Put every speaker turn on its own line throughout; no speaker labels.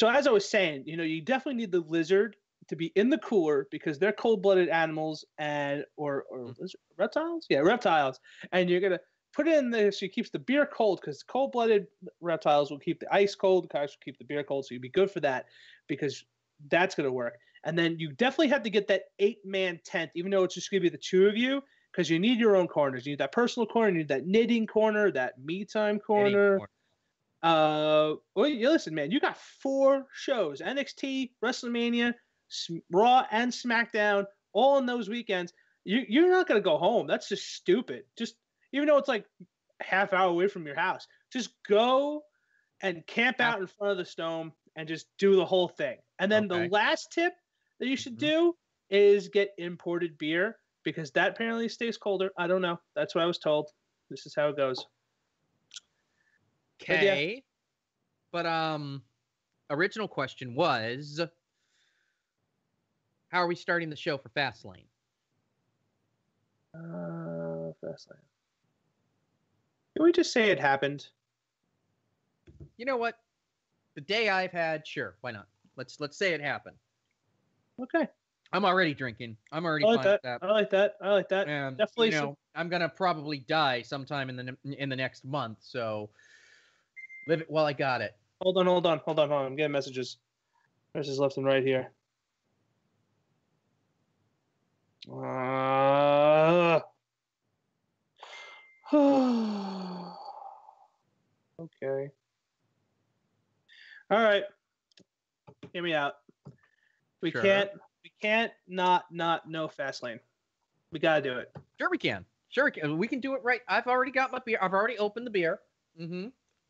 So as I was saying, you definitely need the lizard to be in the cooler because they're cold-blooded animals or reptiles? Yeah, reptiles. And you're going to put it in there so it keeps the beer cold because cold-blooded reptiles will keep the ice cold, the ice will keep the beer cold, so you'd be good for that because that's going to work. And then you definitely have to get that 8-man tent, even though it's just going to be the two of you, because you need your own corners. You need that personal corner, you need that knitting corner, that me time corner. Well, listen, man, you got 4 shows: NXT, WrestleMania, Raw, and SmackDown, all in those weekends. You're not gonna go home. That's just stupid. Just even though it's like a half hour away from your house, just go and camp out in front of the Stone and just do the whole thing. And then the last tip that you should do is get imported beer because that apparently stays colder. I don't know. That's what I was told. This is how it goes.
Okay. But original question was, how are we starting the show for Fastlane?
Fastlane. Can we just say it happened?
You know what? The day I've had, sure, why not? Let's say it happened.
Okay.
I'm already drinking. I'm already fine with that.
I like that.
And,
definitely.
I'm gonna probably die sometime in the next month, so live it while I got it.
Hold on. I'm getting messages. Messages left and right here. Okay. All right. Hear me out. We can't not know Fastlane. We gotta do it.
Sure we can. We can do it right. I've already got my beer. I've already opened the beer. Mm-hmm.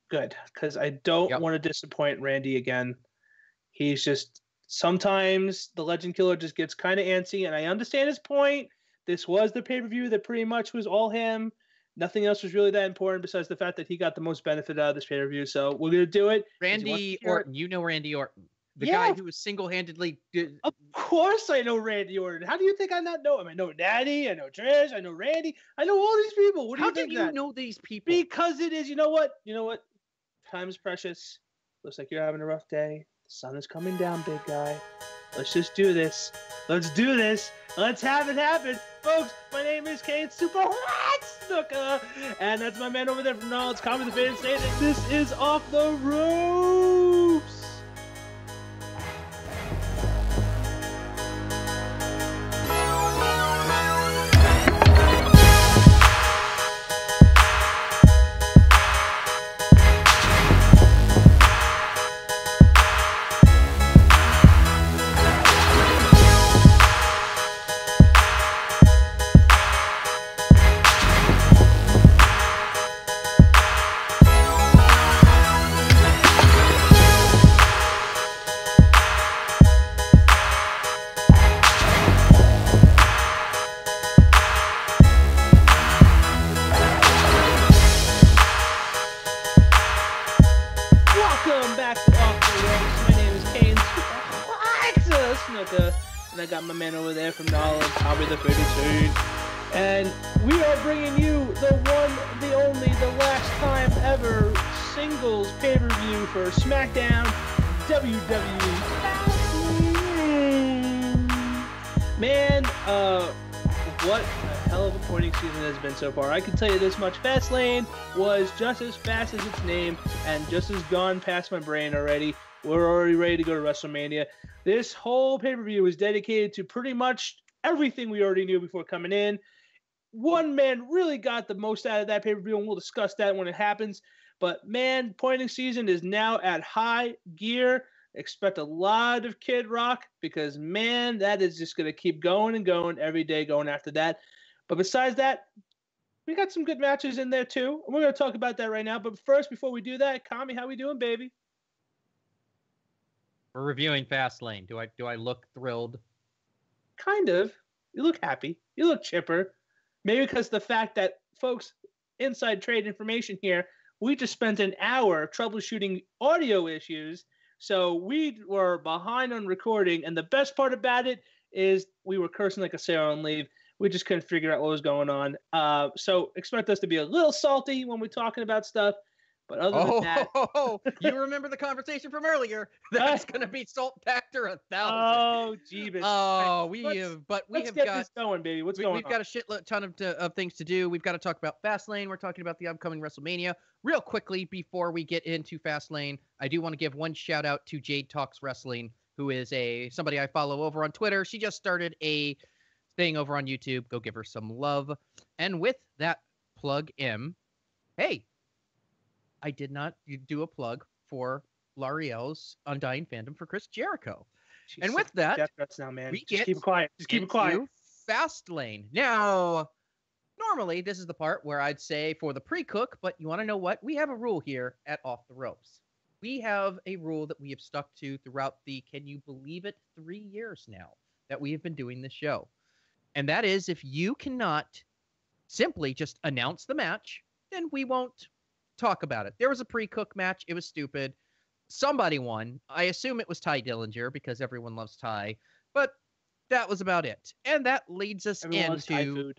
Good, because I don't want to disappoint Randy again. He's just sometimes the Legend Killer just gets kind of antsy, and I understand his point. This was the pay-per-view that pretty much was all him. Nothing else was really that important besides the fact that he got the most benefit out of this pay-per-view. So we're gonna do it.
Randy Orton, you know Randy Orton, the guy who was single-handedly.
Of course, I know Randy Orton. How do you think I not know him? I know Daddy. I know Trish. I know Randy. I know all these people. What do you think?
How do you know these people?
Because it is. You know what? Time is precious. Looks like you're having a rough day. The sun is coming down, big guy. Let's just do this. Let's do this. Let's have it happen. Folks, my name is Kane Super Hot Snooker. And that's my man over there from Knowledge Comedy, the Fan State. And this is Off the Ropes. And I got my man over there from Knowledge, Hobby the 32. And we are bringing you the one, the only, the last time ever singles pay-per-view for SmackDown WWE Fastlane. Man, what a hell of a pointing season has been so far. I can tell you this much. Fastlane was just as fast as its name and just as gone past my brain already. We're already ready to go to WrestleMania. This whole pay-per-view is dedicated to pretty much everything we already knew before coming in. One man really got the most out of that pay-per-view, and we'll discuss that when it happens. But, man, pointing season is now at high gear. Expect a lot of Kid Rock because, man, that is just going to keep going and going every day going after that. But besides that, we got some good matches in there, too. And we're going to talk about that right now. But first, before we do that, Kami, how we doing, baby?
We're reviewing Fastlane. Do I look thrilled?
Kind of. You look happy. You look chipper. Maybe because the fact that, folks, inside trade information here, we just spent an hour troubleshooting audio issues. So we were behind on recording. And the best part about it is we were cursing like a sailor on leave. We just couldn't figure out what was going on. So expect us to be a little salty when we're talking about stuff. But other than that,
you remember the conversation from earlier? That's going to be salt factor 1,000.
Oh, Jeebus.
Oh,
let's get this going, baby. What's going on?
We've got a shitload ton of things to do. We've got to talk about Fastlane. We're talking about the upcoming WrestleMania. Real quickly, before we get into Fastlane, I do want to give one shout out to Jade Talks Wrestling, who is somebody I follow over on Twitter. She just started a thing over on YouTube. Go give her some love. And with that plug in, hey, I did not do a plug for L'Oreal's Undying Fandom for Chris Jericho.
She's
and with that,
now, man.
Just
keep it quiet. Just keep it quiet.
Fastlane. Now, normally this is the part where I'd say for the pre-cook, but you want to know what? We have a rule here at Off the Ropes. We have a rule that we have stuck to throughout the, can you believe it, 3 years now that we have been doing this show. And that is, if you cannot simply just announce the match, then we won't talk about it. There was a pre-cook match. It was stupid. Somebody won. I assume it was Ty Dillinger because everyone loves Ty. But that was about it. And that leads us into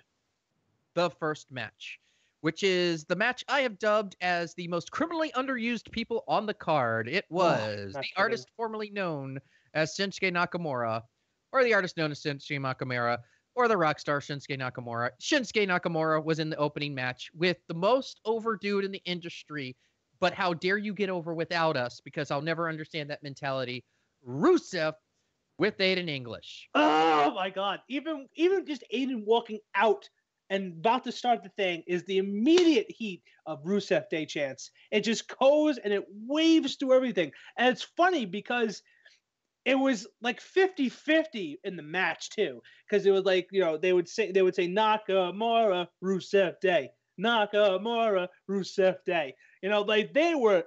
the first match, which is the match I have dubbed as the most criminally underused people on the card. It was the artist formerly known as Shinsuke Nakamura, or the artist known as Shinsuke Nakamura, or the rock star Shinsuke Nakamura. Shinsuke Nakamura was in the opening match with the most over dude in the industry, but how dare you get over without us, because I'll never understand that mentality. Rusev with Aiden English.
Oh my God. Even just Aiden walking out and about to start the thing is the immediate heat of Rusev Day chants. It just goes and it waves through everything. And it's funny because it was like 50-50 in the match too, because it was like, they would say Nakamura, Rusev Day, Nakamura, Rusev Day. Like they were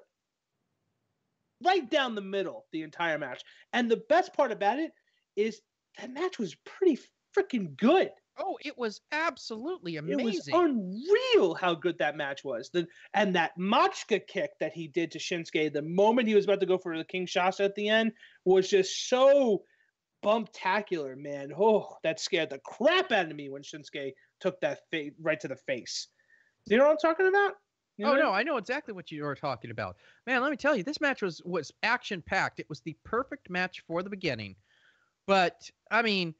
right down the middle the entire match. And the best part about it is that match was pretty freaking good.
Oh, it was absolutely amazing.
It was unreal how good that match was. And that Machka kick that he did to Shinsuke the moment he was about to go for the King Shasta at the end was just so bumptacular, man. Oh, that scared the crap out of me when Shinsuke took that right to the face. Do you know what I'm talking about?
No, I know exactly what you were talking about. Man, let me tell you, this match was action-packed. It was the perfect match for the beginning. But, I mean,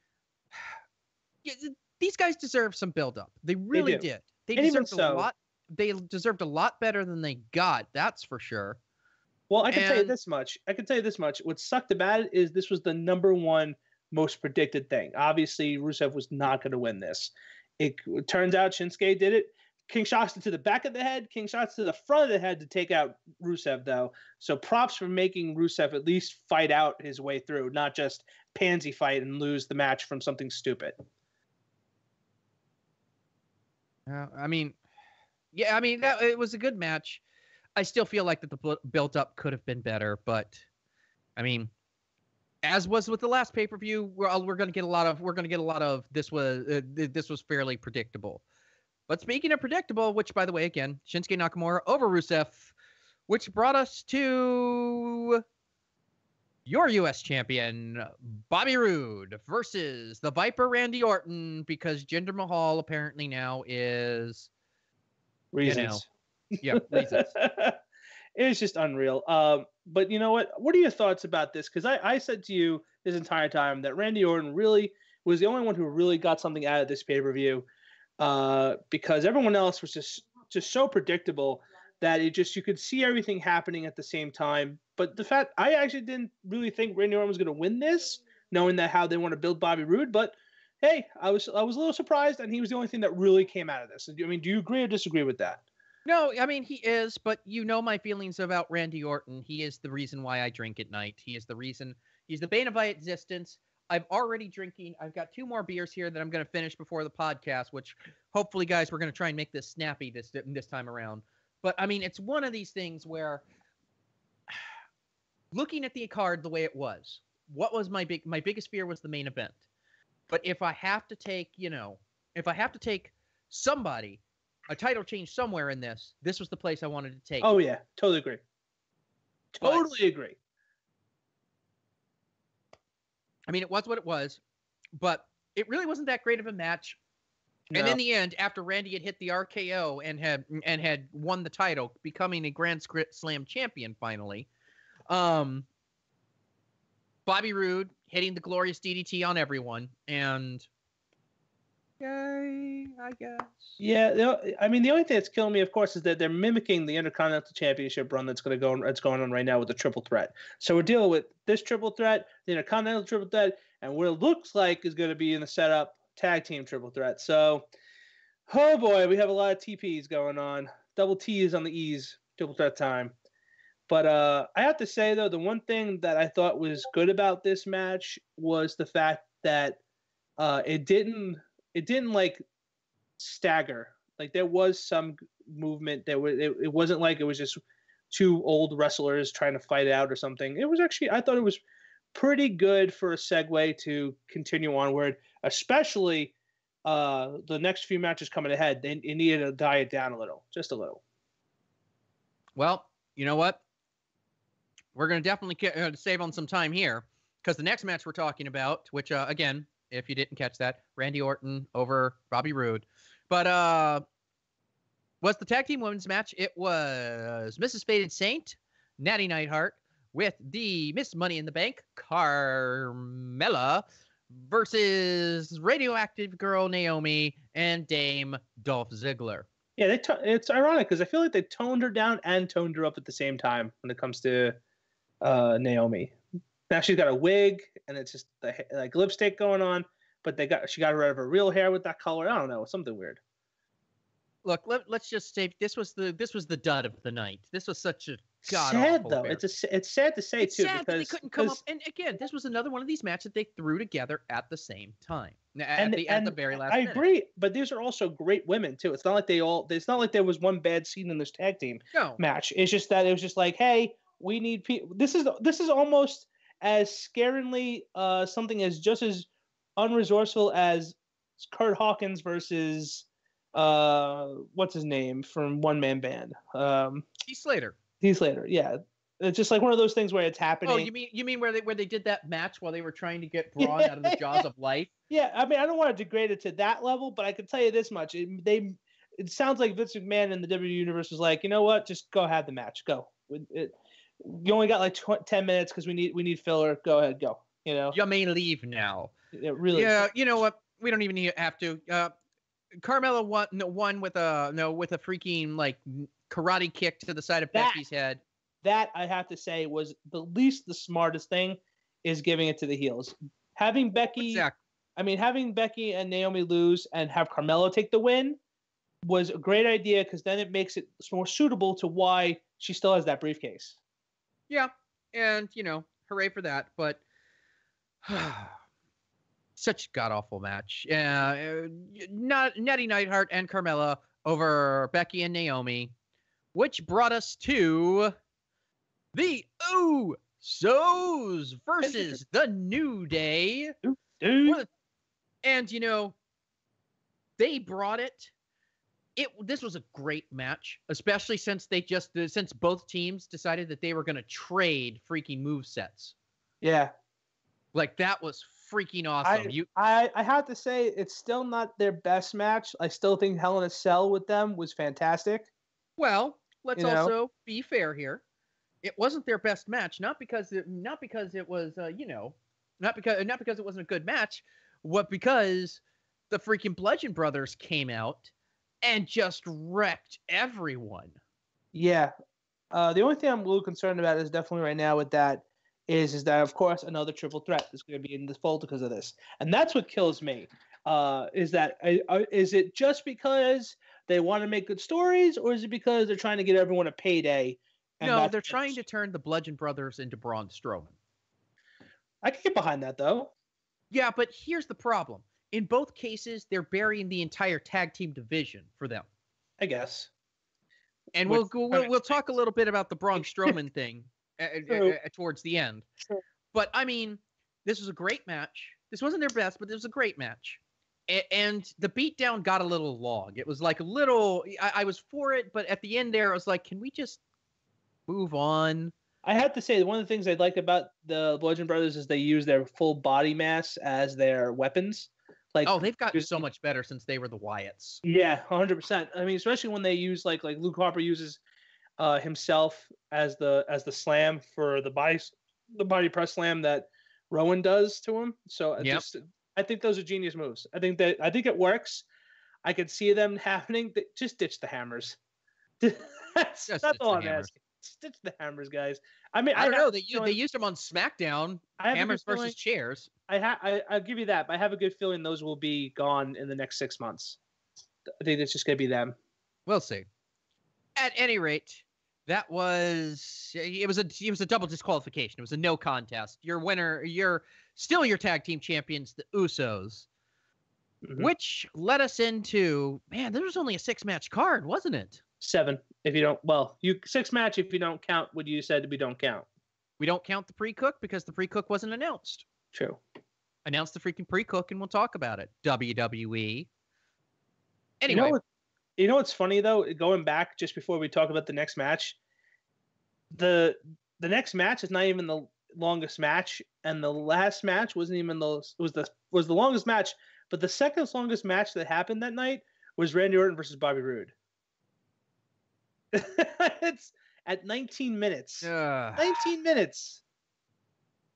these guys deserve some build-up. They really did. They deserved a lot. They deserved a lot better than they got. That's for sure.
Well, I can tell you this much. What sucked about it is this was the number one most predicted thing. Obviously, Rusev was not going to win this. It turns out Shinsuke did it. King Shasta to the back of the head, King Shasta to the front of the head to take out Rusev, though. So props for making Rusev at least fight out his way through, not just pansy fight and lose the match from something stupid.
It was a good match. I still feel like that the build-up could have been better, but I mean, as was with the last pay-per-view, we're going to get a lot of this was fairly predictable. But speaking of predictable, which by the way, again, Shinsuke Nakamura over Rusev, which brought us to your U.S. champion, Bobby Roode, versus the Viper Randy Orton, because Jinder Mahal apparently now is
reasons.
Reasons.
It's just unreal. But you know what? What are your thoughts about this? Because I said to you this entire time that Randy Orton really was the only one who really got something out of this pay-per-view. Because everyone else was just so predictable that you could see everything happening at the same time. But the fact, I actually didn't really think Randy Orton was going to win this, knowing that how they want to build Bobby Roode. But hey, I was a little surprised, and he was the only thing that really came out of this. I mean, do you agree or disagree with that?
No, I mean, he is, but you know my feelings about Randy Orton. He is the reason why I drink at night. He's the bane of my existence. I'm already drinking. I've got 2 more beers here that I'm going to finish before the podcast, which hopefully, guys, we're going to try and make this snappy this time around. But, I mean, it's one of these things where looking at the card the way it was, what was my biggest fear was the main event. But if I have to take, somebody, a title change somewhere in this was the place I wanted to take.
Oh, yeah. Totally agree. Totally agree.
I mean, it was what it was, but it really wasn't that great of a match. And
No.
in the end, after Randy had hit the RKO and had won the title, becoming a Grand Slam champion finally, Bobby Roode hitting the glorious DDT on everyone, and yay, I guess.
Yeah, I mean, the only thing that's killing me, of course, is that they're mimicking the Intercontinental Championship run that's going on right now with the triple threat. So we're dealing with this triple threat, the Intercontinental triple threat, and what it looks like is going to be in the setup tag team triple threat. So, oh boy, we have a lot of TPs going on. Double T's on the E's, triple threat time. But I have to say, though, the one thing that I thought was good about this match was the fact that it didn't like stagger. Like there was some movement. It wasn't like it was just two old wrestlers trying to fight out or something. It was actually, I thought it was pretty good for a segue to continue onward, especially the next few matches coming ahead. They needed to diet down a little, just a little.
Well, you know what? We're going to definitely save on some time here because the next match we're talking about, which again, if you didn't catch that, Randy Orton over Bobby Roode. But was the tag team women's match? It was Mrs. Faded Saint, Natty Neidhart, with the Miss Money in the Bank, Carmella, versus Radioactive Girl Naomi and Dame Dolph Ziggler.
Yeah, it's ironic because I feel like they toned her down and toned her up at the same time when it comes to Naomi. Now she's got a wig and it's just like lipstick going on, but she got rid of her real hair with that color. I don't know, something weird.
Look, let's just say this was the dud of the night. This was such a
sad though.
affair.
It's sad to say
it's
too
sad
because
that they couldn't come up. And again, this was another one of these matches that they threw together at the same time at the very last.
I
minute.
agree, but these are also great women too. It's not like it's not like there was one bad scene in this tag team match. It's just that it was just like, hey, we need people. This is almost as scaringly something as just as unresourceful as Kurt Hawkins versus what's his name from One Man Band?
Heath Slater.
Heath Slater, yeah. It's just like one of those things where it's happening.
Oh, you mean where they did that match while they were trying to get Braun out of the jaws of life?
Yeah, I mean, I don't want to degrade it to that level, but I can tell you this much: it sounds like Vince McMahon in the WWE universe was like, you know what, just go have the match, go. You only got like 10 minutes because we need filler. Go ahead, go. You know,
you may leave now.
It really.
Yeah, you know what? We don't even have to. Carmella won with a freaking like karate kick to the side of Becky's head.
That I have to say was the smartest thing, is giving it to the heels. Having Becky and Naomi lose and have Carmella take the win was a great idea because then it makes it more suitable to why she still has that briefcase.
Yeah, and hooray for that. But such a god-awful match. Natty Neidhart and Carmella over Becky and Naomi, which brought us to the Usos versus the New Day. And they brought it. This was a great match, especially since since both teams decided that they were going to trade freaking movesets.
Yeah.
Like that was freaking awesome.
I have to say it's still not their best match. I still think Hell in a Cell with them was fantastic.
Well, let's also be fair here. It wasn't their best match, not because it was not because it wasn't a good match, but because the freaking Bludgeon Brothers came out and just wrecked everyone.
Yeah. The only thing I'm a little concerned about is definitely right now with that is that, of course, another triple threat is going to be in the fold because of this. And that's what kills me. Is it just because they want to make good stories, or is it because they're trying to get everyone a payday?
No, they're trying to turn the Bludgeon Brothers into Braun Strowman.
I can get behind that, though.
Yeah, but here's the problem. In both cases, they're burying the entire tag team division for them.
I guess.
And we'll talk a little bit about the Braun Strowman thing towards the end.
Sure.
But, I mean, this was a great match. This wasn't their best, but it was a great match. And the beatdown got a little long. It was like a little... I was for it, but at the end there, I was like, can we just move on?
I have to say, one of the things I like about the Bludgeon Brothers is they use their full body mass as their weapons. Like,
Oh, they've gotten so much better since they were the Wyatts.
Yeah, 100%. I mean, especially when they use like Luke Harper uses himself as the slam for the body press slam that Rowan does to him. So I think those are genius moves. I think it works. I could see them happening. Just ditch the hammers. That's all I'm asking. Ditch the hammers, guys. I mean,
I don't know. They used them on SmackDown. Hammers versus chairs.
I'll give you that, but I have a good feeling those will be gone in the next 6 months. I think it's just gonna be them.
We'll see. At any rate, it was a double disqualification. It was a no contest. Your winner, you're still your tag team champions, the Usos. Mm-hmm. Which led us into, man, there was only a 6-match card, wasn't it?
7. If you don't, 6-match if you don't count what you said we don't count.
We don't count the pre-cook because the pre-cook wasn't announced.
True.
Announce the freaking pre-cook and we'll talk about it. WWE. Anyway.
You know what's funny though? Going back just before we talk about the next match, the next match is not even the longest match, and the last match wasn't even was the longest match, but the second longest match that happened that night was Randy Orton versus Bobby Roode. It's at 19 minutes. 19 minutes.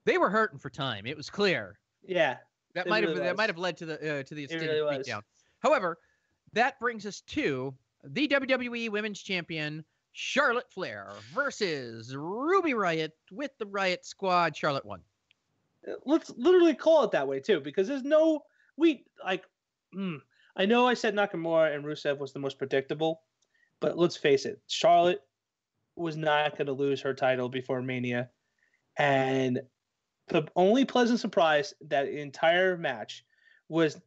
They were hurting for time. It was clear.
Yeah.
That might have led to the extended beatdown. However, that brings us to the WWE Women's Champion Charlotte Flair versus Ruby Riott with the Riott Squad. Charlotte won.
Let's literally call it that way too, because there's no I know I said Nakamura and Rusev was the most predictable, but let's face it, Charlotte was not going to lose her title before Mania, and the only pleasant surprise that entire match was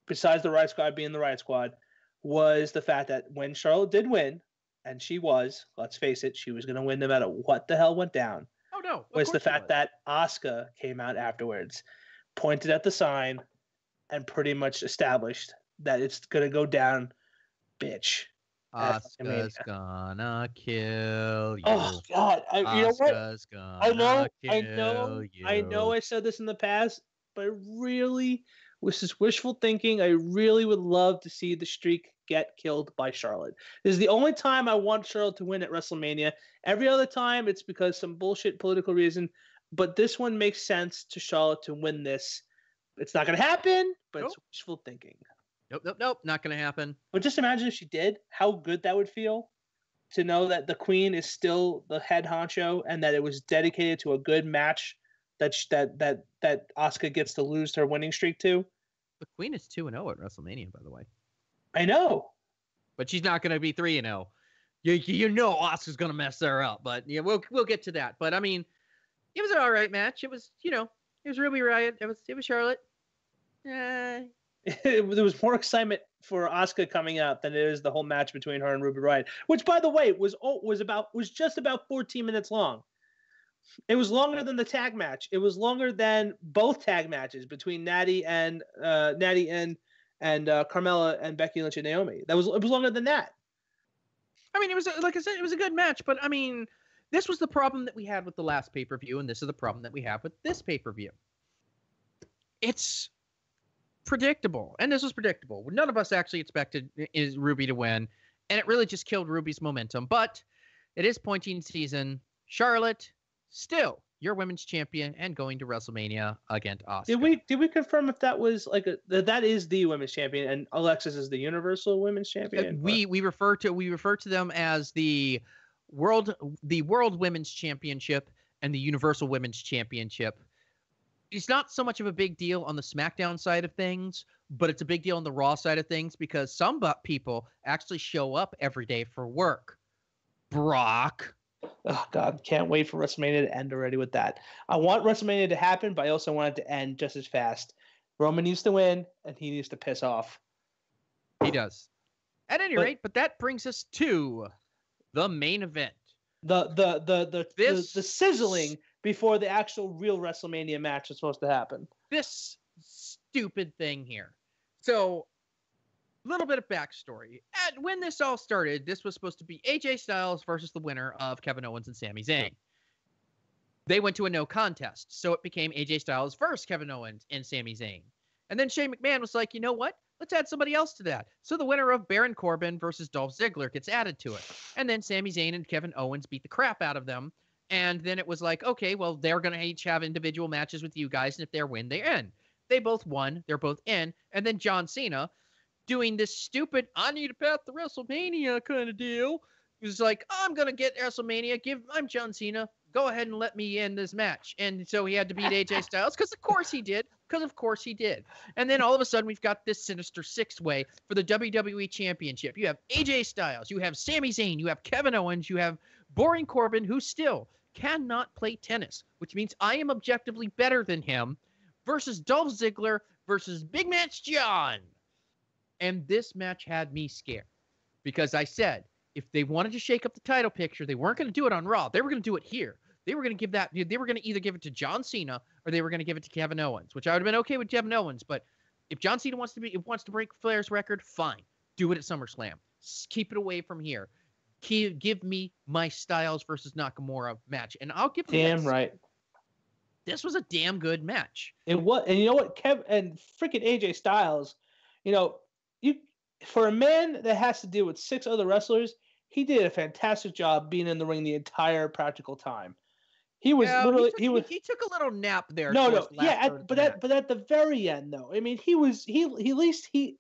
besides the Riott Squad being the Riott Squad, was the fact that when Charlotte did win, and let's face it, she was going to win no matter what the hell went down.
Oh, no.
Was the fact that Asuka came out afterwards, pointed at the sign, and pretty much established that it's going to go down, bitch.
Asuka's gonna kill you.
Oh, God. You know what? I know I said this in the past, but really, with this wishful thinking, I really would love to see the streak get killed by Charlotte. This is the only time I want Charlotte to win at WrestleMania. Every other time, it's because some bullshit political reason. But this one makes sense to Charlotte to win this. It's not going to happen, but It's wishful thinking.
Nope. Not going to happen.
But just imagine if she did, how good that would feel to know that the Queen is still the head honcho and that it was dedicated to a good match that Asuka gets to lose her winning streak to.
The Queen is 2-0 at WrestleMania, by the way.
I know.
But she's not going to be 3-0. You know Asuka's going to mess her up, but yeah, we'll get to that. But I mean, it was an all right match. It was, it was Ruby Riott. It was Charlotte.
There was more excitement for Asuka coming out than it is the whole match between her and Ruby Riott, which, by the way, was just about 14 minutes long. It was longer than the tag match. It was longer than both tag matches between Natty and Carmella and Becky Lynch and Naomi. It was longer than that.
I mean, it was, like I said, it was a good match, but I mean, this was the problem that we had with the last pay-per-view, and this is the problem that we have with this pay-per-view. It's predictable, and this was predictable. None of us actually expected Ruby to win, and it really just killed Ruby's momentum. But it is pointing season. Charlotte, still your women's champion and going to WrestleMania against Asuka.
Did we confirm if that was that is the women's champion and Alexis is the Universal Women's Champion?
We refer to them as the World Women's Championship and the Universal Women's Championship. It's not so much of a big deal on the SmackDown side of things, but it's a big deal on the Raw side of things because some people actually show up every day for work. Brock.
Oh, God, can't wait for WrestleMania to end already with that. I want WrestleMania to happen, but I also want it to end just as fast. Roman needs to win, and he needs to piss off.
He does. At any rate, but that brings us to the main event.
The sizzling before the actual real WrestleMania match is supposed to happen.
This stupid thing here. So, a little bit of backstory. When this all started, this was supposed to be AJ Styles versus the winner of Kevin Owens and Sami Zayn. They went to a no contest, so it became AJ Styles versus Kevin Owens and Sami Zayn. And then Shane McMahon was like, you know what? Let's add somebody else to that. So the winner of Baron Corbin versus Dolph Ziggler gets added to it. And then Sami Zayn and Kevin Owens beat the crap out of them. And then it was like, okay, well, they're going to each have individual matches with you guys. And if they win, they in. They both won. They're both in. And then John Cena doing this stupid, I need a path to WrestleMania kind of deal. He was like, I'm going to get WrestleMania. I'm John Cena. Go ahead and let me in this match. And so he had to beat AJ Styles because of course he did. And then all of a sudden we've got this sinister six-way for the WWE Championship. You have AJ Styles, you have Sami Zayn, you have Kevin Owens, you have Boring Corbin, who still cannot play tennis, which means I am objectively better than him, versus Dolph Ziggler versus Big Match John. And this match had me scared because I said, if they wanted to shake up the title picture, they weren't going to do it on Raw. They were going to do it here. They were going to either give it to John Cena or they were going to give it to Kevin Owens, which I would have been okay with Kevin Owens. But if John Cena wants to break Flair's record, fine. Do it at SummerSlam. Keep it away from here. Give me my Styles versus Nakamura match. And I'll give them
right.
This was a damn good match.
It was, and you know what, and freaking AJ Styles, for a man that has to deal with 6 other wrestlers, he did a fantastic job being in the ring the entire practical time. He was
he took a little nap there.
But at the very end though, I mean,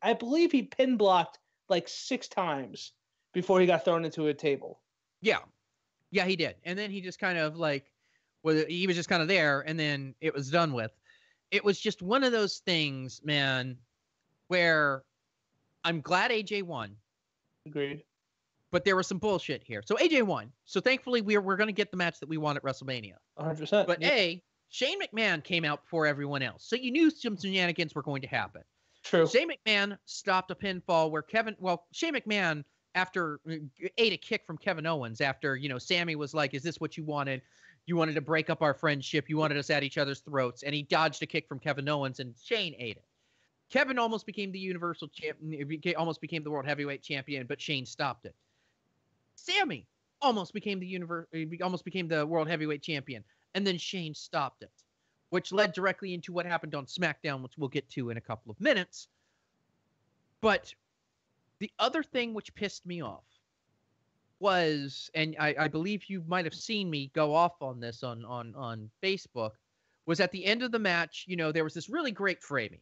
I believe he pin blocked like 6 times before he got thrown into a table.
Yeah, he did, and then he just kind of he was just kind of there, and then it was done with. It was just one of those things, man, where I'm glad AJ won.
Agreed.
But there was some bullshit here. So AJ won. So thankfully we're going to get the match that we want at WrestleMania.
100%.
But Shane McMahon came out before everyone else. So you knew some shenanigans were going to happen.
True.
Shane McMahon stopped a pinfall where Shane McMahon after ate a kick from Kevin Owens after, Sammy was like, is this what you wanted? You wanted to break up our friendship. You wanted us at each other's throats. And he dodged a kick from Kevin Owens and Shane ate it. Kevin almost became the Universal Champion, almost became the World Heavyweight Champion, but Shane stopped it. Sammy almost became the World Heavyweight Champion, and then Shane stopped it, which led directly into what happened on SmackDown, which we'll get to in a couple of minutes. But the other thing which pissed me off was, and I believe you might have seen me go off on this on Facebook, was at the end of the match, there was this really great framing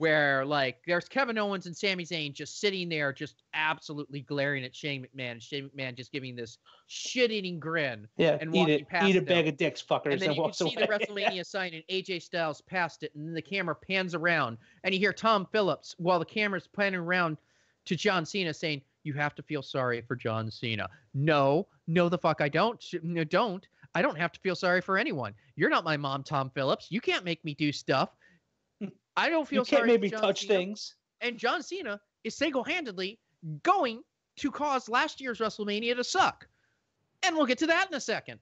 where there's Kevin Owens and Sami Zayn just sitting there just absolutely glaring at Shane McMahon, and Shane McMahon just giving this shit-eating grin and walking past
eat a
them.
bag of dicks, fuckers.
And then you can see the WrestleMania sign and AJ Styles past it, and then the camera pans around, and you hear Tom Phillips while the camera's panning around to John Cena saying, you have to feel sorry for John Cena. No, the fuck I don't. No, don't. I don't have to feel sorry for anyone. You're not my mom, Tom Phillips. You can't make me do stuff. I don't feel sorry.
You can't maybe touch things.
And John Cena is single-handedly going to cause last year's WrestleMania to suck. And we'll get to that in a second.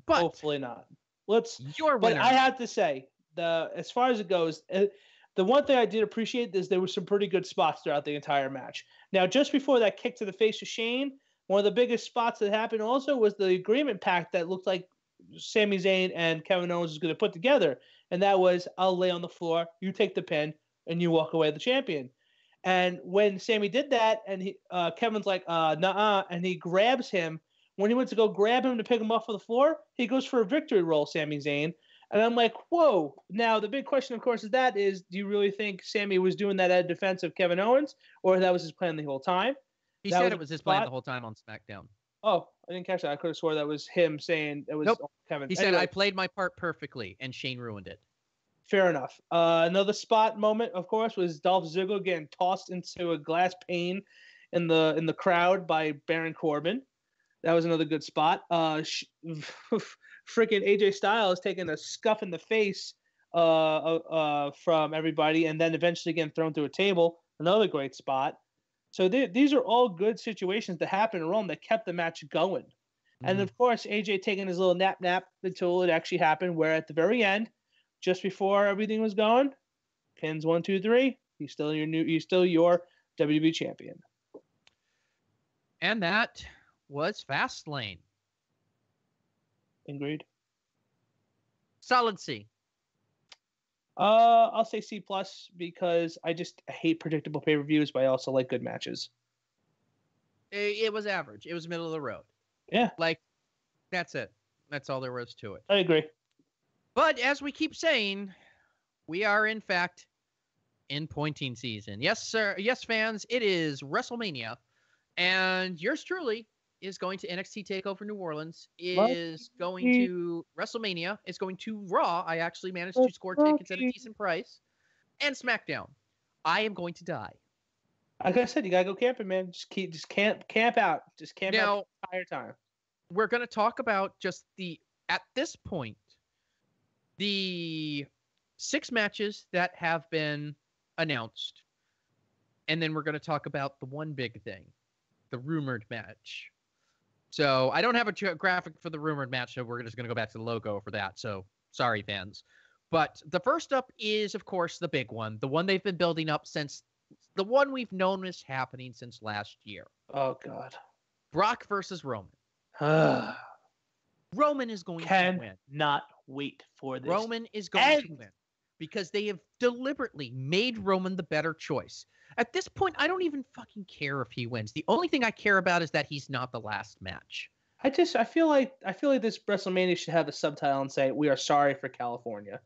But
hopefully not.
But
I have to say, as far as it goes, the one thing I did appreciate is there were some pretty good spots throughout the entire match. Now, just before that kick to the face of Shane, one of the biggest spots that happened also was the agreement pact that looked like Sami Zayn and Kevin Owens was going to put together. And that was, I'll lay on the floor, you take the pin, and you walk away the champion. And when Sami did that, and Kevin's like, nuh-uh, and he grabs him. When he went to go grab him to pick him off of the floor, he goes for a victory roll, Sami Zayn. And I'm like, whoa. Now, the big question, of course, do you really think Sami was doing that at defense of Kevin Owens, or that was his plan the whole time?
He said it was his plan the whole time on SmackDown.
Oh, I didn't catch that. I could have swore that was him saying it was Kevin.
He said, I played my part perfectly, and Shane ruined it.
Fair enough. Another spot moment, of course, was Dolph Ziggler getting tossed into a glass pane in the crowd by Baron Corbin. That was another good spot. Freaking AJ Styles taking a scuff in the face from everybody, and then eventually getting thrown through a table. Another great spot. So these are all good situations that happened in Rome that kept the match going. Mm-hmm. And of course, AJ taking his little nap until it actually happened, where at the very end, just before everything was gone, pins 1, 2, 3. He's still your WWE champion.
And that was Fastlane.
Agreed.
Solid C.
I'll say C plus because I hate predictable pay-per-views, but I also like good matches.
It was average. It was middle of the road.
Yeah.
Like, that's it. That's all there was to it.
I agree.
But as we keep saying, we are, in fact, in pointing season. Yes, sir. Yes, fans, it is WrestleMania. And yours truly is going to NXT TakeOver New Orleans, is going to WrestleMania, is going to Raw. I actually managed to score tickets at a decent price. And SmackDown. I am going to die.
Like I said, you gotta go camping, man. Just camp out. Just camp out the entire time.
We're going to talk about at this point, the 6 matches that have been announced. And then we're going to talk about the one big thing, the rumored match. So I don't have a graphic for the rumored match, so we're just going to go back to the logo for that. So sorry, fans. But the first up is, of course, the big one, the one they've been building up since, the one we've known is happening since last year.
Oh, God.
Brock versus Roman. Roman is going to win.
Not wait for this.
Roman is going to win because they have deliberately made Roman the better choice. At this point, I don't even fucking care if he wins. The only thing I care about is that he's not the last match.
I feel like this WrestleMania should have a subtitle and say, "We are sorry for California."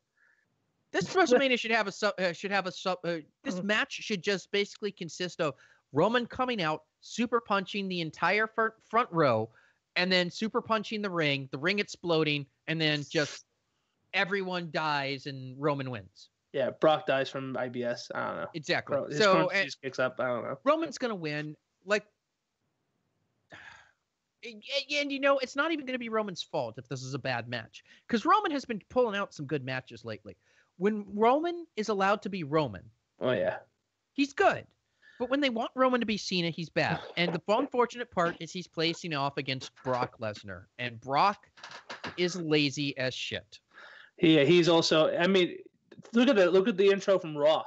This WrestleMania this match should just basically consist of Roman coming out, super punching the entire front row, and then super punching the ring exploding, and then just everyone dies and Roman wins.
Yeah, Brock dies from IBS. I don't know.
Exactly.
His just kicks up. I don't know.
Roman's gonna win. Like, and it's not even gonna be Roman's fault if this is a bad match, because Roman has been pulling out some good matches lately. When Roman is allowed to be Roman,
oh yeah,
he's good. But when they want Roman to be Cena, he's bad. And the unfortunate part is he's placing off against Brock Lesnar, and Brock is lazy as shit.
Yeah, he's also. I mean, look at the intro from Raw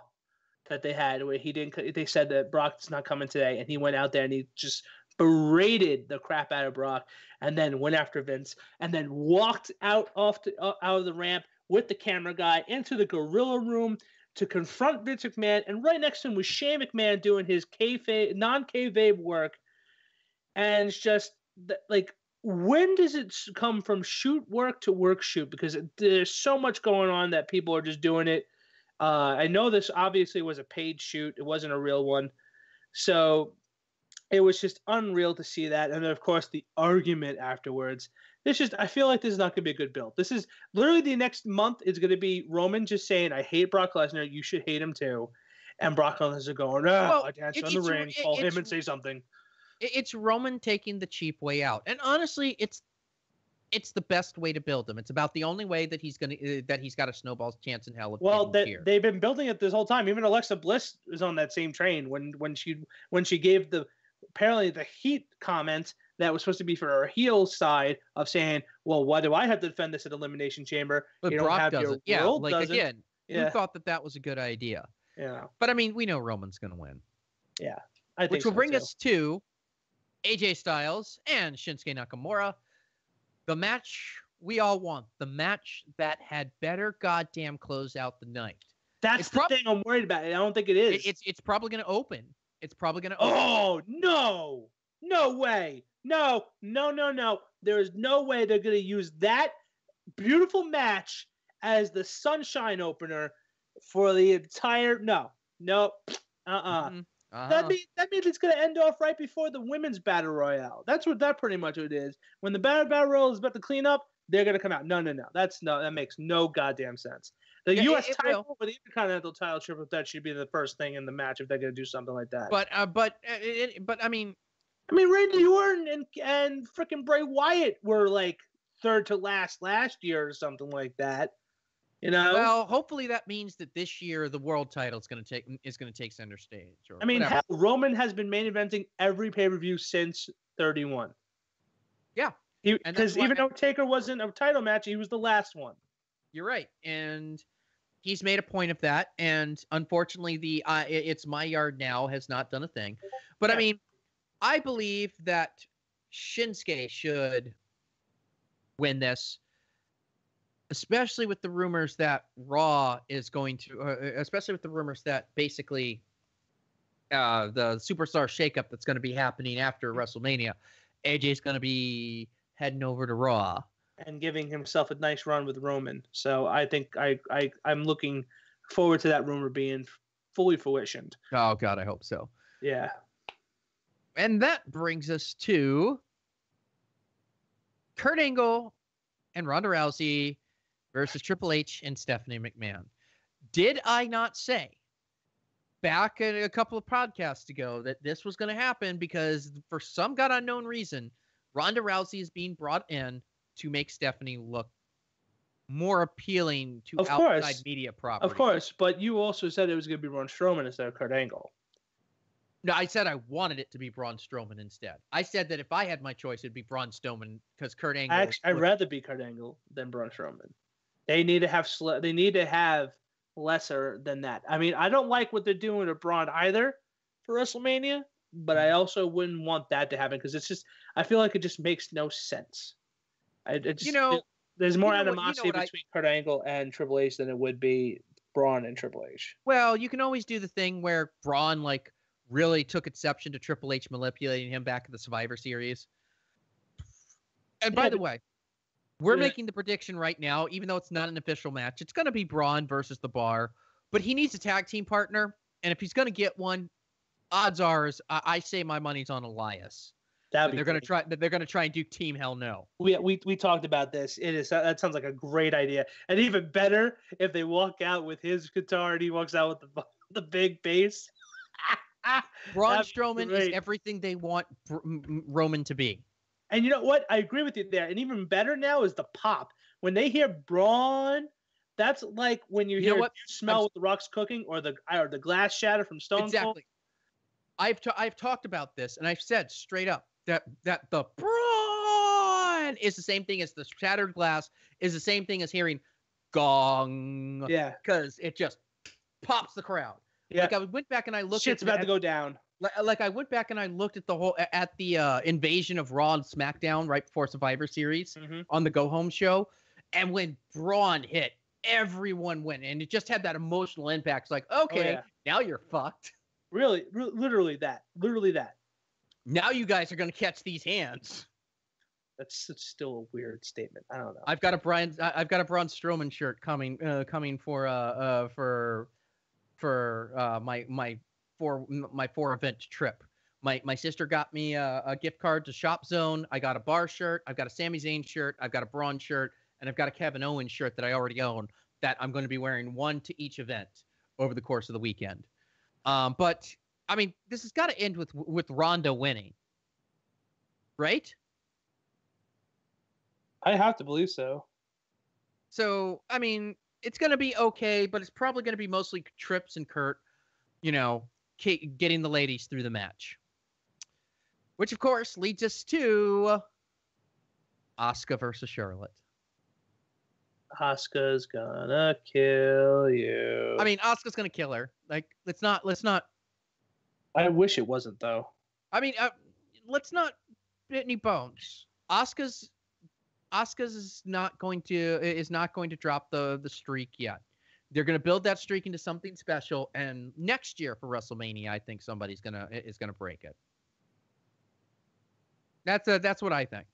that they had where he didn't. They said that Brock's not coming today, and he went out there and he just berated the crap out of Brock, and then went after Vince, and then walked out of the ramp with the camera guy into the gorilla room to confront Vince McMahon, and right next to him was Shane McMahon doing his non-kayfabe work, and it's just like, when does it come from shoot work to work shoot? Because there's so much going on that people are just doing it. I know this obviously was a paid shoot; it wasn't a real one, so it was just unreal to see that. And then, of course, the argument afterwards. I feel like this is not going to be a good build. This is literally the next month is going to be Roman just saying, "I hate Brock Lesnar. You should hate him too." And Brock Lesnar going, I dance on the ring, call him and say something.
It's Roman taking the cheap way out. And honestly, it's the best way to build him. It's about the only way that he's got a snowball's chance in hell of getting here.
They've been building it this whole time. Even Alexa Bliss was on that same train when she gave apparently the heat comment that was supposed to be for her heel side of saying, well, why do I have to defend this at Elimination Chamber?
But
you
Brock doesn't.
Yeah,
again, who thought that was a good idea?
Yeah.
But I mean, we know Roman's going to win.
Yeah.
Which will bring us to AJ Styles and Shinsuke Nakamura. The match we all want. The match that had better goddamn close out the night.
That's the thing I'm worried about. I don't think it is.
It's probably going to open.
Oh, no. No way. No. There is no way they're going to use that beautiful match as the sunshine opener for the entire. No. Mm-hmm. That means it's going to end off right before the women's battle royale. That's pretty much what it is. When the battle royale is about to clean up, they're going to come out. No. That makes no goddamn sense. The U.S. title or the Intercontinental title triple threat should be the first thing in the match if they're going to do something like that.
But I mean,
Randy Orton and freaking Bray Wyatt were like third to last year or something like that. You know.
Well, hopefully that means that this year the world title is going to take center stage.
Hell, Roman has been main eventing every pay-per-view since 31.
Yeah,
because even though Taker wasn't a title match, he was the last one.
You're right, and he's made a point of that. And unfortunately, It's My Yard Now has not done a thing. But yeah. I mean, I believe that Shinsuke should win this especially with the rumors that Raw is going to, especially with the rumors that basically the superstar shakeup that's going to be happening after WrestleMania, AJ's going to be heading over to Raw
and giving himself a nice run with Roman. So I think I'm looking forward to that rumor being fully fruitioned.
Oh God, I hope so.
Yeah.
And that brings us to Kurt Angle and Ronda Rousey versus Triple H and Stephanie McMahon. Did I not say back a couple of podcasts ago that this was going to happen because for some god unknown reason, Ronda Rousey is being brought in to make Stephanie look more appealing to outside media properties.
Of course, but you also said it was going to be Braun Strowman instead of Kurt Angle.
No, I said I wanted it to be Braun Strowman instead. I said that if I had my choice, it'd be Braun Strowman because Kurt Angle.
I'd rather be Kurt Angle than Braun Strowman. They need to have lesser than that. I mean, I don't like what they're doing to Braun either for WrestleMania, but I also wouldn't want that to happen because it's just I feel like it just makes no sense. There's more animosity between Kurt Angle and Triple H than it would be Braun and Triple H.
Well, you can always do the thing where Braun really took exception to Triple H manipulating him back at the Survivor Series. And by the way, we're making the prediction right now, even though it's not an official match. It's going to be Braun versus The Bar, but he needs a tag team partner. And if he's going to get one, odds are I say my money's on Elias. They're going to try and do Team Hell No.
We talked about this. That sounds like a great idea. And even better if they walk out with his guitar and he walks out with the big bass.
Braun Strowman is everything they want Roman to be.
And you know what? I agree with you there. And even better now is the pop. When they hear Braun, that's like when you hear smell what the Rock's cooking or the glass shatter from Stone Cold.
Exactly. I've talked about this and I've said straight up that the Braun is the same thing as the shattered glass is the same thing as hearing gong.
Yeah.
Because it just pops the crowd. Yeah. Like I went back and I looked
Shit's about to go down.
Like I went back and I looked at the invasion of Raw and SmackDown right before Survivor Series on the Go Home show. And when Braun hit, everyone went. And it just had that emotional impact. It's like, okay, now you're fucked.
Really, literally that.
Now you guys are going to catch these hands.
That's still a weird statement. I don't know.
I've got a Braun Strowman shirt coming for my 4-event trip. My sister got me a gift card to Shop Zone. I got a Bar shirt. I've got a Sami Zayn shirt. I've got a Braun shirt, and I've got a Kevin Owens shirt that I already own that I'm going to be wearing one to each event over the course of the weekend. But I mean, this has got to end with Ronda winning, right?
I have to believe so.
So I mean, it's going to be okay, but it's probably going to be mostly Trips and Kurt, getting the ladies through the match. Which, of course, leads us to Asuka versus Charlotte.
Asuka's gonna kill you.
I mean, Asuka's gonna kill her. Like, let's not.
I wish it wasn't, though.
I mean, let's not hit any bones. Asuka's is not going to drop the streak yet. They're going to build that streak into something special, and next year for WrestleMania, I think somebody's gonna break it. That's what I think.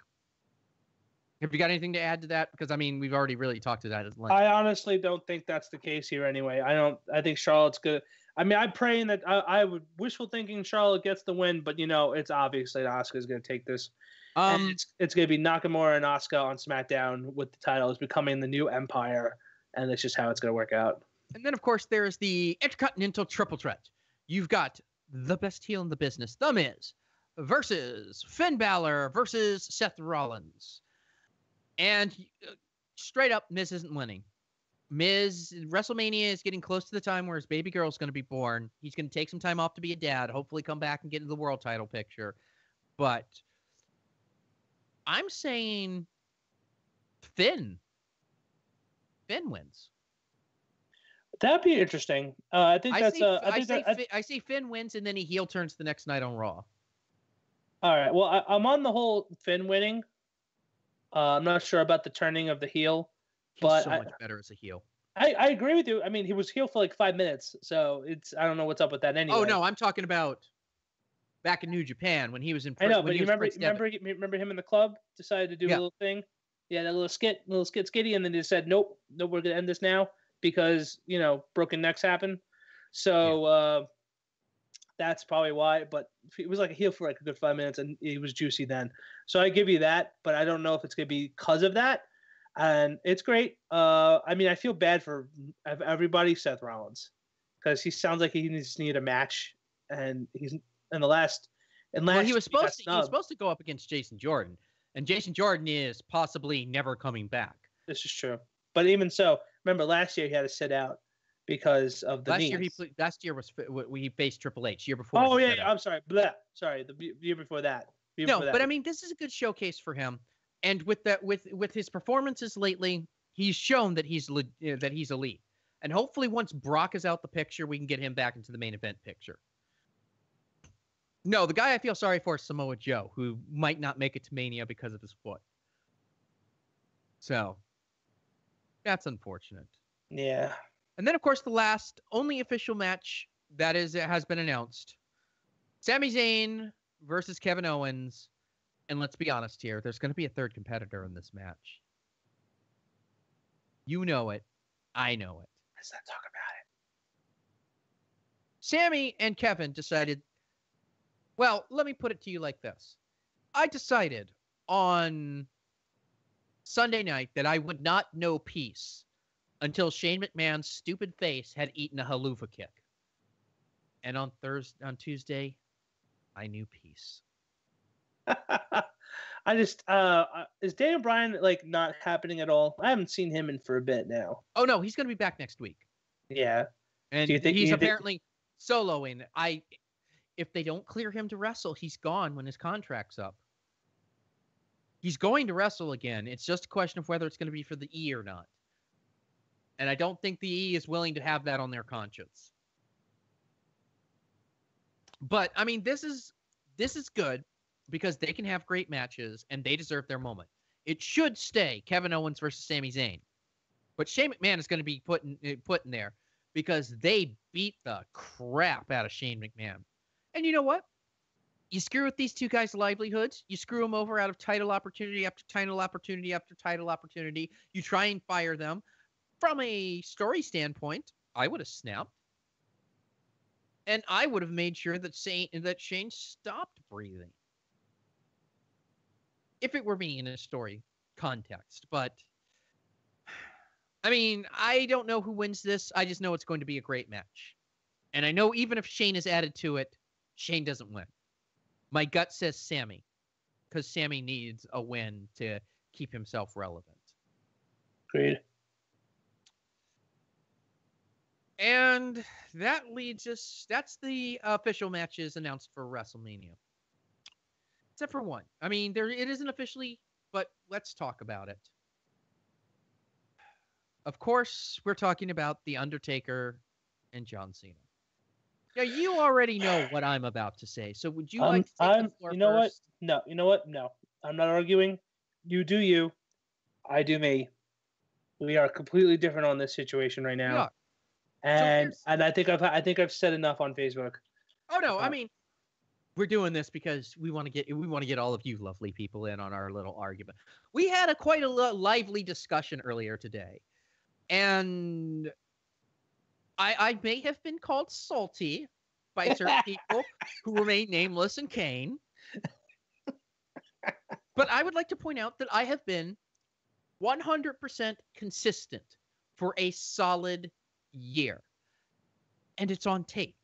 Have you got anything to add to that? Because I mean, we've already really talked to that as length.
I honestly don't think that's the case here anyway. I think Charlotte's good. I mean, I'm praying that I would wishful thinking Charlotte gets the win, but it's obviously that Asuka's going to take this. And it's going to be Nakamura and Asuka on SmackDown with the titles becoming the new Empire, and that's just how it's going to work out.
And then, of course, there's the Intercontinental Triple Threat. You've got the best heel in the business, The Miz, versus Finn Balor versus Seth Rollins. And straight up, Miz isn't winning. WrestleMania is getting close to the time where his baby girl is going to be born. He's going to take some time off to be a dad, hopefully come back and get into the world title picture. But I'm saying Finn wins.
That'd be interesting. I think
I say Finn wins and then he heel turns the next night on Raw.
All right. Well, I'm on the whole Finn winning. I'm not sure about the turning of the heel.
He's
But
so much better as a heel.
I agree with you. I mean, he was heel for like 5 minutes, so I don't know what's up with that anyway.
Oh no, I'm talking about back in New Japan when he was in.
I know,
when
but
he
you
was Prince
remember him in the club decided to do a little thing. Yeah, that little skitty, and then they said, nope, we're gonna end this now because broken necks happen. So that's probably why. But it was like a heel for like a good 5 minutes, and he was juicy then. So I give you that, but I don't know if it's gonna be because of that. And it's great. I mean, I feel bad for everybody, Seth Rollins, because he sounds like he needs to need a match, and he's in the last. And last
well, he was supposed to go up against Jason Jordan, and Jason Jordan is possibly never coming back.
This is true, but even so, remember last year he had to sit out because of the knees.
Last year he faced Triple H. Year before.
Oh yeah, I'm sorry. Sorry, the year before that.
But I mean, this is a good showcase for him. And with his performances lately, he's shown that he's elite. And hopefully, once Brock is out the picture, we can get him back into the main event picture. No, the guy I feel sorry for is Samoa Joe, who might not make it to Mania because of his foot. So that's unfortunate.
Yeah.
And then, of course, the last only official match that has been announced: Sami Zayn versus Kevin Owens. And let's be honest here, there's going to be a third competitor in this match. You know it. I know it.
Let's not talk about it.
Sammy and Kevin decided, well, let me put it to you like this. I decided on Sunday night that I would not know peace until Shane McMahon's stupid face had eaten a haluva kick. And on Tuesday, I knew peace.
I just is Daniel Bryan like not happening at all? I haven't seen him in for a bit now.
Oh no, he's going to be back next week.
Yeah,
and he's apparently soloing. If they don't clear him to wrestle, he's gone when his contract's up. He's going to wrestle again. It's just a question of whether it's going to be for the E or not. And I don't think the E is willing to have that on their conscience. But I mean, this is good. Because they can have great matches, and they deserve their moment. It should stay Kevin Owens versus Sami Zayn. But Shane McMahon is going to be put in there because they beat the crap out of Shane McMahon. And you know what? You screw with these two guys' livelihoods. You screw them over out of title opportunity after title opportunity after title opportunity. You try and fire them. From a story standpoint, I would have snapped. And I would have made sure that Shane stopped breathing. If it were me in a story context. But, I mean, I don't know who wins this. I just know it's going to be a great match. And I know even if Shane is added to it, Shane doesn't win. My gut says Sammy. Because Sammy needs a win to keep himself relevant.
Agreed.
And that leads us... That's the official matches announced for WrestleMania. Except for one. I mean, it isn't officially, but let's talk about it. Of course, we're talking about The Undertaker and John Cena. Now, you already know what I'm about to say, so would you like to take the floor first?
No, you know what? No. I'm not arguing. You do you. I do me. We are completely different on this situation right now. And I think I've said enough on Facebook.
Oh no, I mean, we're doing this because we want to get all of you lovely people in on our little argument. We had quite a lively discussion earlier today, and I may have been called salty by certain people who remain nameless and Kane. But I would like to point out that I have been 100% consistent for a solid year, and it's on tape.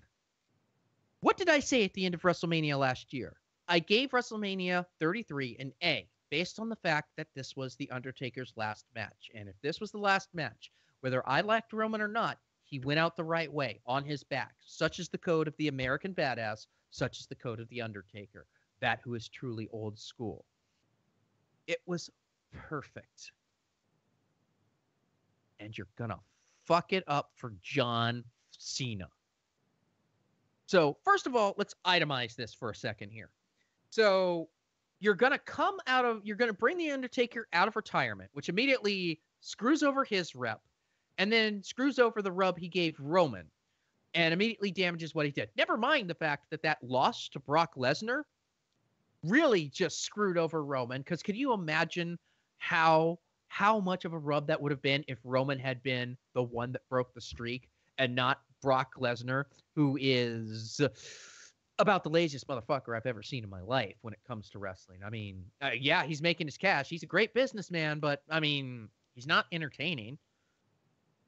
What did I say at the end of WrestleMania last year? I gave WrestleMania 33 an A, based on the fact that this was The Undertaker's last match. And if this was the last match, whether I liked Roman or not, he went out the right way, on his back. Such is the code of the American badass, such is the code of The Undertaker, that who is truly old school. It was perfect. And you're gonna fuck it up for John Cena. So, first of all, let's itemize this for a second here. So, you're going to bring The Undertaker out of retirement, which immediately screws over his rep, and then screws over the rub he gave Roman, and immediately damages what he did. Never mind the fact that that loss to Brock Lesnar really just screwed over Roman, because could you imagine how much of a rub that would have been if Roman had been the one that broke the streak and not Brock Lesnar, who is about the laziest motherfucker I've ever seen in my life when it comes to wrestling. I mean, yeah, he's making his cash. He's a great businessman, but I mean, he's not entertaining.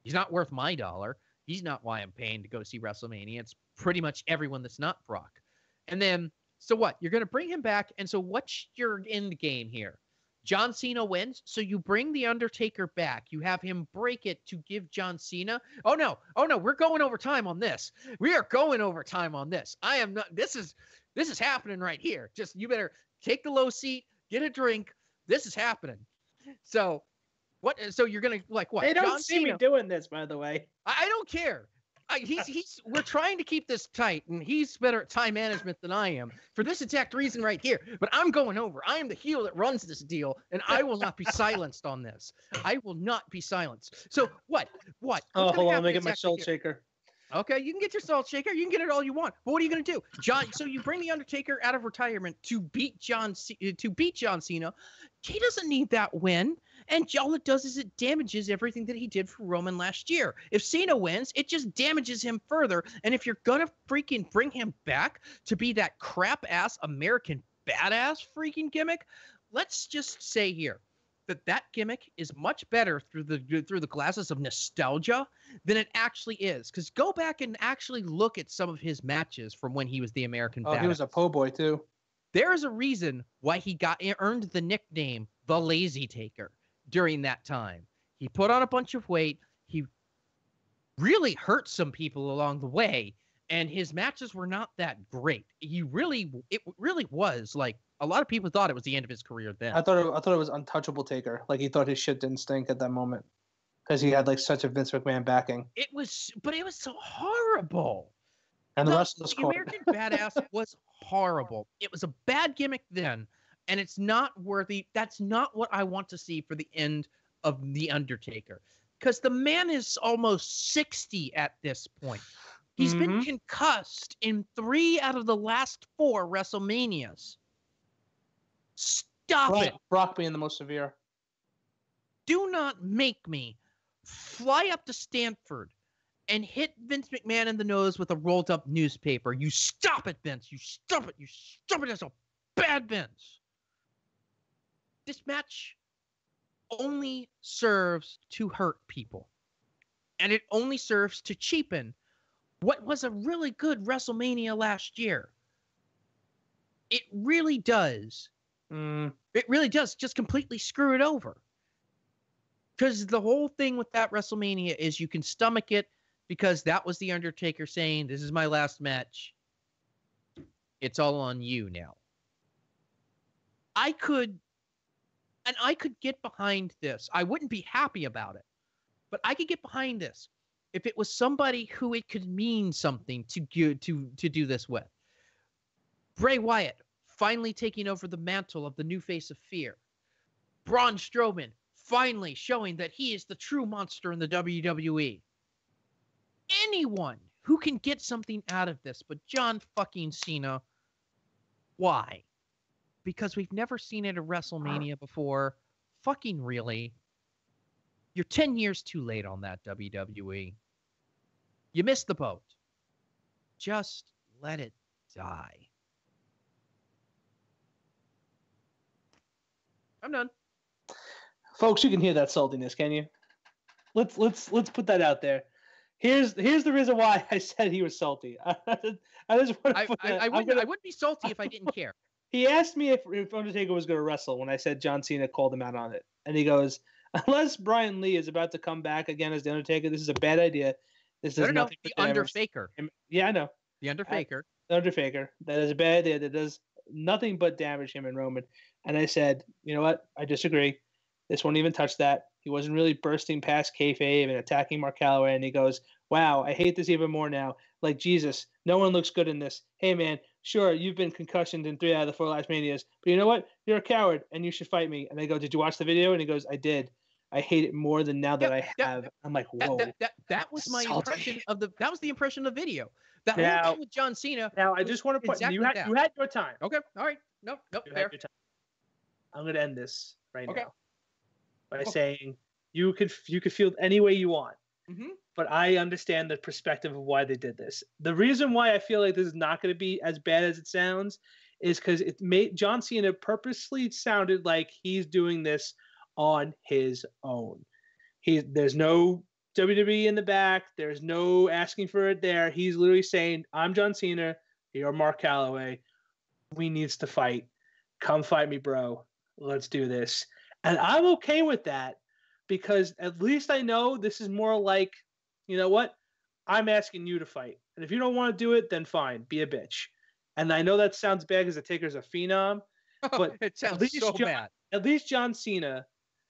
He's not worth my dollar. He's not why I'm paying to go see WrestleMania. It's pretty much everyone that's not Brock. And then, so what? You're going to bring him back. And so what's your end game here? John Cena wins, so you bring The Undertaker back. You have him break it to give John Cena. Oh, no, we're going over time on this. We are going over time on this. I am not, this is happening right here. Just, you better take the low seat, get a drink. This is happening. So, what? So you're going to, like, what?
They don't
John
see
Cena,
me doing this, by the way.
I don't care. We're trying to keep this tight, and he's better at time management than I am for this exact reason right here. But I'm going over. I am the heel that runs this deal, and I will not be silenced on this. I will not be silenced. So what?
Oh, hold on, let me get my salt shaker.
Okay, you can get your salt shaker. You can get it all you want. But what are you going to do, John? So you bring the Undertaker out of retirement to beat John Cena. He doesn't need that win. And all it does is it damages everything that he did for Roman last year. If Cena wins, it just damages him further. And if you're going to freaking bring him back to be that crap-ass American badass freaking gimmick, let's just say here that gimmick is much better through the glasses of nostalgia than it actually is. Because go back and actually look at some of his matches from when he was the American badass.
Oh, he was a po' boy, too.
There is a reason why he earned the nickname The Lazy Taker. During that time, he put on a bunch of weight. He really hurt some people along the way, and his matches were not that great. It really was like a lot of people thought it was the end of his career then.
I thought it was Untouchable Taker. Like, he thought his shit didn't stink at that moment because he had like such a Vince McMahon backing.
It was so horrible.
And the rest of the
American Badass was horrible. It was a bad gimmick then. And it's not worthy. That's not what I want to see for the end of The Undertaker. Because the man is almost 60 at this point. He's been concussed in 3 out of the last 4 WrestleManias. Stop it.
Brock being the most severe.
Do not make me fly up to Stanford and hit Vince McMahon in the nose with a rolled up newspaper. You stop it, Vince. You stop it. You stop it as a bad Vince. This match only serves to hurt people. And it only serves to cheapen what was a really good WrestleMania last year. It really does. It really does just completely screw it over. Because the whole thing with that WrestleMania is you can stomach it because that was The Undertaker saying, this is my last match. It's all on you now. I could get behind this. I wouldn't be happy about it, but I could get behind this if it was somebody who it could mean something to do this with. Bray Wyatt finally taking over the mantle of the new face of fear. Braun Strowman finally showing that he is the true monster in the WWE. Anyone who can get something out of this, but John fucking Cena. Why? Because we've never seen it at WrestleMania before. Fucking really. You're 10 years too late on that, WWE. You missed the boat. Just let it die. I'm done.
Folks, you can hear that saltiness, can you? Let's put that out there. Here's the reason why I said he was salty. I
wouldn't be salty if I didn't care.
He asked me if Undertaker was going to wrestle when I said John Cena called him out on it. And he goes, unless Brian Lee is about to come back again as The Undertaker, this is a bad idea. This is nothing
but the Undertaker.
Yeah, I know.
The Undertaker.
The Undertaker. That is a bad idea. That does nothing but damage him and Roman. And I said, you know what? I disagree. This won't even touch that. He wasn't really bursting past kayfabe and attacking Mark Calloway. And he goes, wow, I hate this even more now. Like, Jesus, no one looks good in this. Hey, man, sure, you've been concussioned in 3 out of the 4 last Manias, but you know what? You're a coward, and you should fight me. And I go, did you watch the video? And he goes, I did. I hate it more than now that
Yeah,
I have. I'm like, whoa.
that was my
Salty.
impression of the. That was the impression of the video. That whole
Now,
thing with John Cena.
now I
was
just want to point.
exactly
You had your time.
Okay, all right. Nope,
You had
fair.
your time. I'm gonna end this right
Okay.
now by
Oh.
saying you could feel any way you want.
Mm-hmm.
But I understand the perspective of why they did this. The reason why I feel like this is not going to be as bad as it sounds is because it made John Cena purposely sounded like he's doing this on his own. There's no WWE in the back. There's no asking for it there. He's literally saying, "I'm John Cena. You're Mark Calloway. We needs to fight. Come fight me, bro. Let's do this." And I'm okay with that because at least I know this is more like, you know what? I'm asking you to fight. And if you don't want to do it, then fine. Be a bitch. And I know that sounds bad because the Taker's a phenom, but
It sounds so bad.
At least John Cena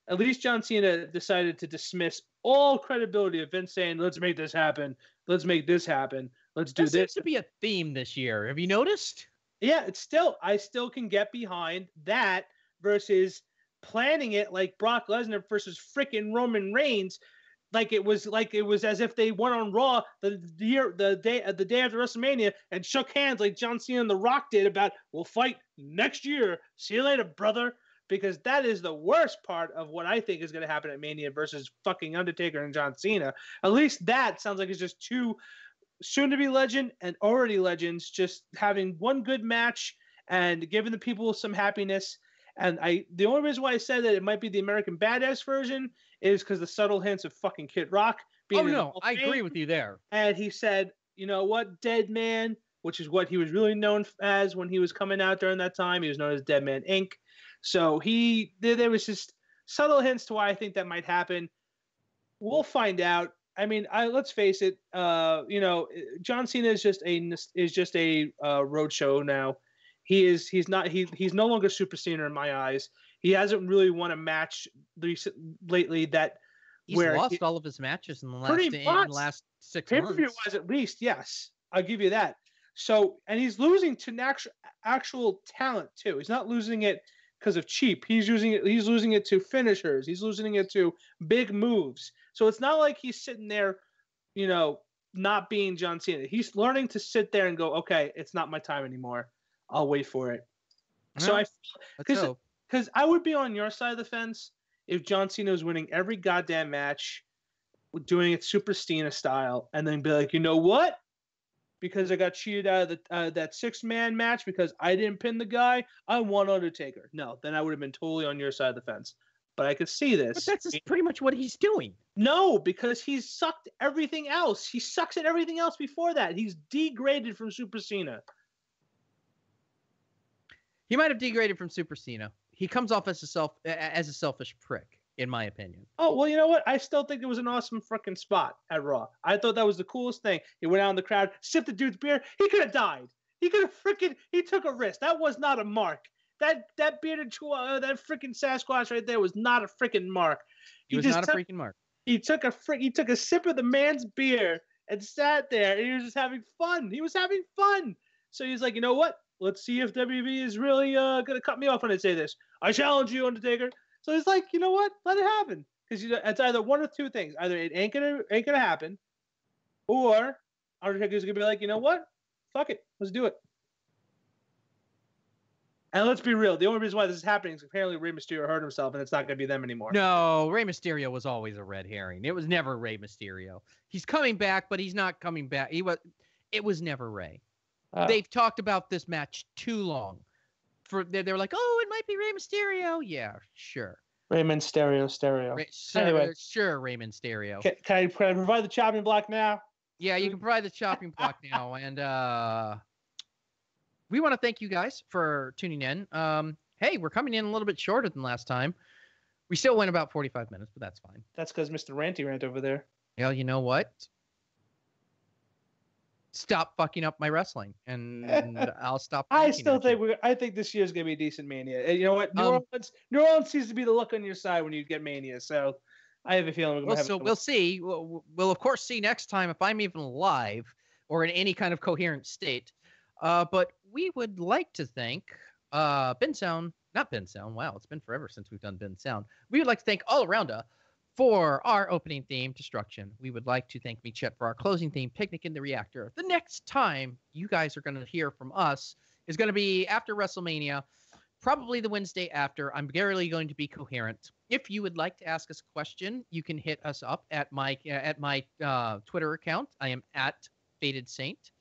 decided to dismiss all credibility of Vince saying, "Let's make this happen. Let's make this happen. Let's do
That
this."
seems to be a theme this year. Have you noticed?
Yeah, I still can get behind that versus planning it like Brock Lesnar versus freaking Roman Reigns, like it was as if they went on Raw the day after WrestleMania and shook hands like John Cena and The Rock did about, "We'll fight next year. See you later, brother." Because that is the worst part of what I think is going to happen at Mania versus fucking Undertaker and John Cena. At least that sounds like it's just two soon-to-be legend and already legends just having one good match and giving the people some happiness. And the only reason why I said that it might be the American Badass version is because the subtle hints of fucking Kid Rock being.
Oh no, I agree with you there.
And he said, "You know what, Dead Man," which is what he was really known as when he was coming out during that time. He was known as Dead Man Inc. So there was just subtle hints to why I think that might happen. We'll find out. I mean, let's face it. John Cena is just a roadshow now. He's no longer Super Cena in my eyes. He hasn't really won a match lately that
he's lost all of his matches in the last 6 months.
Pay-per-view wise, at least, yes, I'll give you that. So, and he's losing to actual talent too. He's not losing it because of cheap. He's losing it to finishers. He's losing it to big moves. So it's not like he's sitting there, not being John Cena. He's learning to sit there and go, "Okay, it's not my time anymore. I'll wait for it."
Well,
so because I would be on your side of the fence if John Cena was winning every goddamn match, doing it Super Cena style, and then be like, "You know what? Because I got cheated out of that 6-man match because I didn't pin the guy, I want Undertaker." No, then I would have been totally on your side of the fence. But I could see this.
But that's pretty much what he's doing.
No, because he's sucked everything else. He sucks at everything else before that. He's degraded from Super Cena.
He might have degraded from Super Cena. He comes off as a selfish prick, in my opinion.
Oh, well, you know what? I still think it was an awesome freaking spot at Raw. I thought that was the coolest thing. He went out in the crowd, sipped the dude's beer. He could have died. He took a risk. That was not a mark. That bearded that freaking Sasquatch right there was not a freaking mark.
He was not a freaking mark.
He took a sip of the man's beer and sat there, and he was just having fun. He was having fun. So he's like, "You know what? Let's see if WB is really going to cut me off when I say this. I challenge you, Undertaker." So he's like, "You know what? Let it happen." Because it's either one of two things. Either it ain't gonna happen, or Undertaker's going to be like, "You know what? Fuck it. Let's do it." And let's be real. The only reason why this is happening is apparently Rey Mysterio hurt himself, and it's not going to be them anymore.
No, Rey Mysterio was always a red herring. It was never Rey Mysterio. He's coming back, but he's not coming back. It was never Rey. They've talked about this match too long. They're like, "Oh, it might be Rey Mysterio." Yeah, sure.
Raymond Stereo.
Anyway. Sure, Raymond Stereo.
Can I provide the chopping block now?
Yeah, you can provide the chopping block now. And we want to thank you guys for tuning in. Hey, we're coming in a little bit shorter than last time. We still went about 45 minutes, but that's fine.
That's because Mr. Ranty Rant over there.
Well, you know what? Stop fucking up my wrestling, and I'll stop.
I think this year's gonna be a decent Mania. And you know what? New Orleans seems to be the luck on your side when you get Mania. So I have a feeling we'll
see. We'll of course see next time if I'm even alive or in any kind of coherent state. But we would like to thank Ben Sound. Not Ben Sound. Wow, it's been forever since we've done Ben Sound. We would like to thank All Arounda for our opening theme, Destruction. We would like to thank Chet for our closing theme, Picnic in the Reactor. The next time you guys are going to hear from us is going to be after WrestleMania, probably the Wednesday after. I'm barely going to be coherent. If you would like to ask us a question, you can hit us up at my Twitter account. I am at Faded Saint.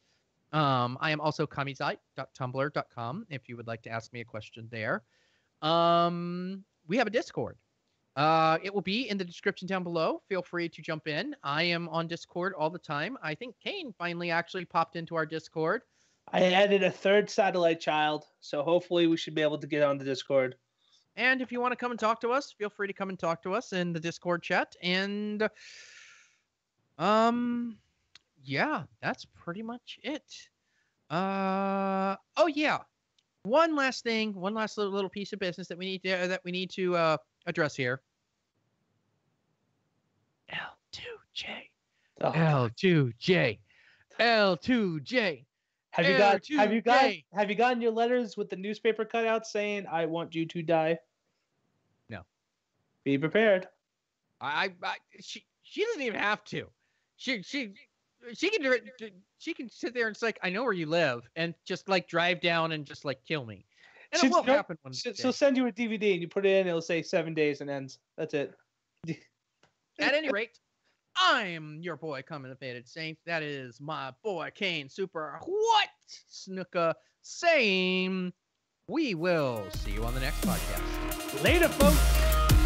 I am also kamizite.tumblr.com if you would like to ask me a question there. We have a Discord. It will be in the description down below. Feel free to jump in. I am on Discord all the time. I think Kane finally actually popped into our Discord.
I added a third satellite child, so hopefully we should be able to get on the Discord.
And if you want to come and talk to us, feel free to come and talk to us in the Discord chat. And yeah, that's pretty much it. Oh yeah, one last little piece of business that we need to address here. L2J.
Oh.
L2J. L2J.
Have you gotten your letters with the newspaper cutout saying "I want you to die"?
No.
Be prepared.
She doesn't even have to. She can do it. She can sit there and it's like, I know where you live, and just like drive down and just like kill me. And it will happen one day.
She'll send you a DVD and you put it in. It'll say 7 days and ends. That's it.
At any rate, I'm your boy, Coming the Faded Saint. That is my boy, Kane Super What Snuka saying we will see you on the next podcast.
Later, folks.